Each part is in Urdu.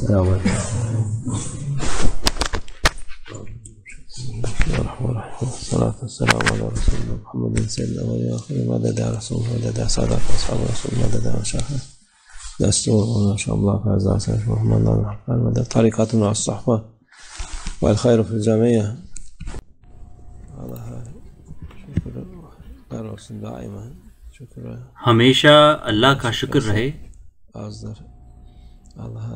السلام علیکم. الصلاة والسلام على رسول الله محمد سيد الأولين والآخرين مدد يا رسول الله مدد يا سادات أصحاب رسول الله مدد يا مشايخ دستور ما شاء الله فعز عسى محمد الله الحقان مدد طريقتنا الصحبة والخير في الجميع. الله شكر رسول دائما شكر ہمیشہ اللہ کا شکر رہے. أصدر الله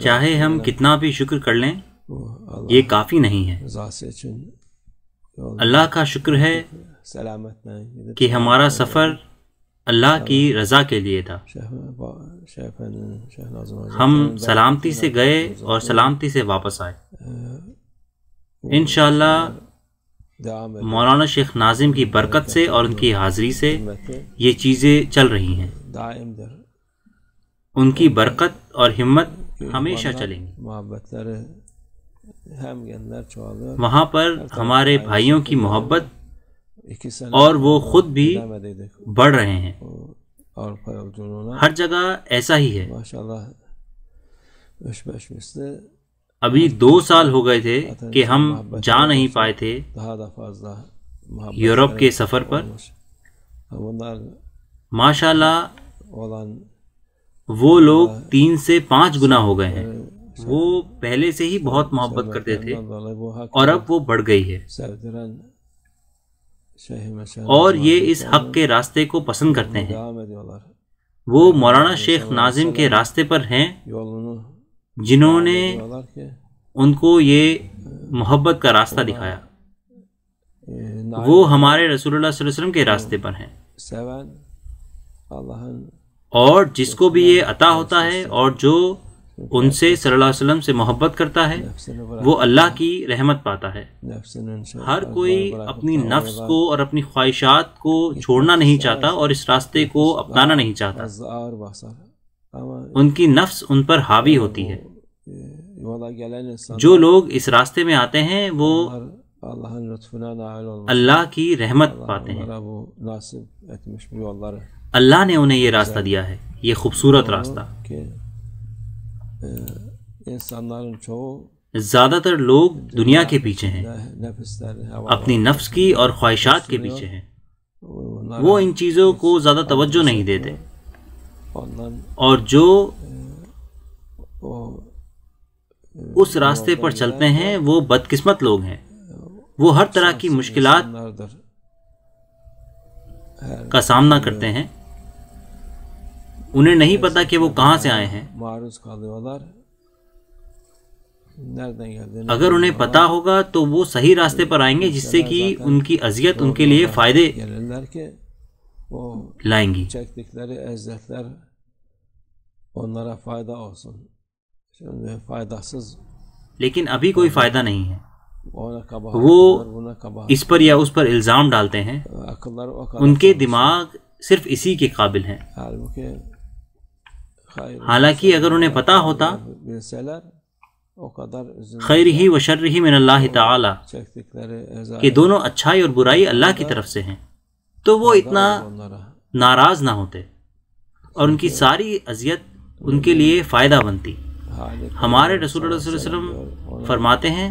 چاہے ہم کتنا بھی شکر کر لیں یہ کافی نہیں ہے. اللہ کا شکر ہے کہ ہمارا سفر اللہ کی رضا کے لیے تھا. ہم سلامتی سے گئے اور سلامتی سے واپس آئے. انشاءاللہ مولانا شیخ ناظم کی برکت سے اور ان کی حاضری سے یہ چیزیں چل رہی ہیں. ان کی برکت اور ہمت ہمیشہ چلیں گی. وہاں پر ہمارے بھائیوں کی محبت اور وہ خود بھی بڑھ رہے ہیں. ہر جگہ ایسا ہی ہے. ابھی 2 سال ہو گئے تھے کہ ہم جا نہیں پائے تھے یورپ کے سفر پر. ماشاءاللہ وہ لوگ 3 سے 5 گنا ہو گئے ہیں. وہ پہلے سے ہی بہت محبت کرتے تھے اور اب وہ بڑھ گئی ہے اور یہ اس حق کے راستے کو پسند کرتے ہیں. وہ مولانا شیخ ناظم کے راستے پر ہیں جنہوں نے ان کو یہ محبت کا راستہ دکھایا. وہ ہمارے رسول اللہ صلی اللہ علیہ وسلم کے راستے پر ہیں اور جس کو بھی یہ عطا ہوتا ہے اور جو ان سے صلی اللہ علیہ وسلم سے محبت کرتا ہے وہ اللہ کی رحمت پاتا ہے. ہر کوئی اپنی نفس کو اور اپنی خواہشات کو چھوڑنا نہیں چاہتا اور اس راستے کو اپنانا نہیں چاہتا. ان کی نفس ان پر حاوی ہوتی ہے. جو لوگ اس راستے میں آتے ہیں وہ اللہ کی رحمت پاتے ہیں. اللہ نے انہیں یہ راستہ دیا ہے, یہ خوبصورت راستہ. زیادہ تر لوگ دنیا کے پیچھے ہیں, اپنی نفس کی اور خواہشات کے پیچھے ہیں. وہ ان چیزوں کو زیادہ توجہ نہیں دیتے اور جو اس راستے پر چلتے ہیں وہ بدقسمت لوگ ہیں. وہ ہر طرح کی مشکلات کا سامنا کرتے ہیں. انہیں نہیں پتا کہ وہ کہاں سے آئے ہیں. اگر انہیں پتا ہوگا تو وہ صحیح راستے پر آئیں گے جس سے کہ ان کی اذیت ان کے لیے فائدے لائیں گی. لیکن ابھی کوئی فائدہ نہیں ہے. وہ اس پر یا اس پر الزام ڈالتے ہیں. ان کے دماغ صرف اسی کے قابل ہیں. حالانکہ اگر انہیں پتا ہوتا خیر ہی و شر ہی من اللہ تعالی کہ دونوں اچھائی اور برائی اللہ کی طرف سے ہیں تو وہ اتنا ناراض نہ ہوتے اور ان کی ساری اذیت ان کے لیے فائدہ بنتی. ہمارے رسول اللہ صلی اللہ علیہ وسلم فرماتے ہیں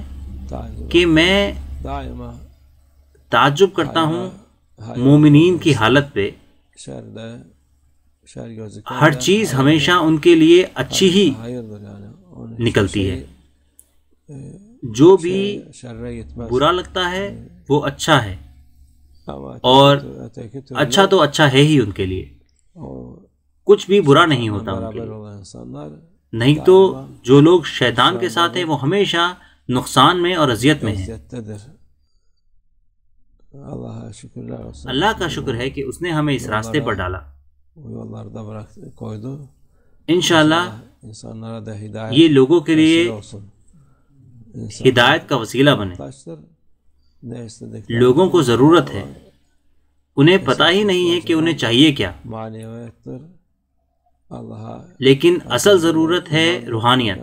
کہ میں تعجب کرتا ہوں مومنین کی حالت پہ. ہر چیز ہمیشہ ان کے لیے اچھی ہی نکلتی ہے. جو بھی برا لگتا ہے وہ اچھا ہے اور اچھا تو اچھا ہے ہی ان کے لیے. کچھ بھی برا نہیں ہوتا ان کے لیے. نہیں تو جو لوگ شیطان کے ساتھ ہیں وہ ہمیشہ نقصان میں اور اذیت میں ہیں. اللہ کا شکر ہے کہ اس نے ہمیں اس راستے پر ڈالا. انشاءاللہ یہ لوگوں کے لیے ہدایت کا وسیلہ بنے. لوگوں کو ضرورت ہے, انہیں پتہ ہی نہیں ہے کہ انہیں چاہیے کیا, لیکن اصل ضرورت ہے روحانیت.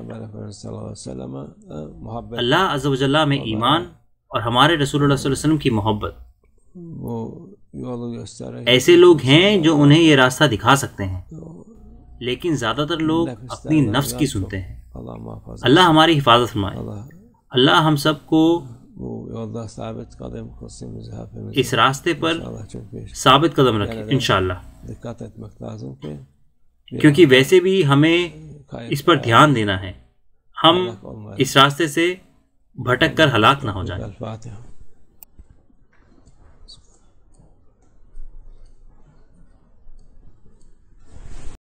اللہ عز و جل میں ایمان اور ہمارے رسول اللہ صلی اللہ علیہ وسلم کی محبت. ایسے لوگ ہیں جو انہیں یہ راستہ دکھا سکتے ہیں لیکن زیادہ تر لوگ اپنی نفس کی سنتے ہیں. اللہ ہماری حفاظت فرمائے. اللہ ہم سب کو اس راستے پر ثابت قدم رکھے انشاءاللہ، کیونکہ ویسے بھی ہمیں اس پر دھیان دینا ہے، ہم اس راستے سے بھٹک کر ہلاک نہ ہو جائیں.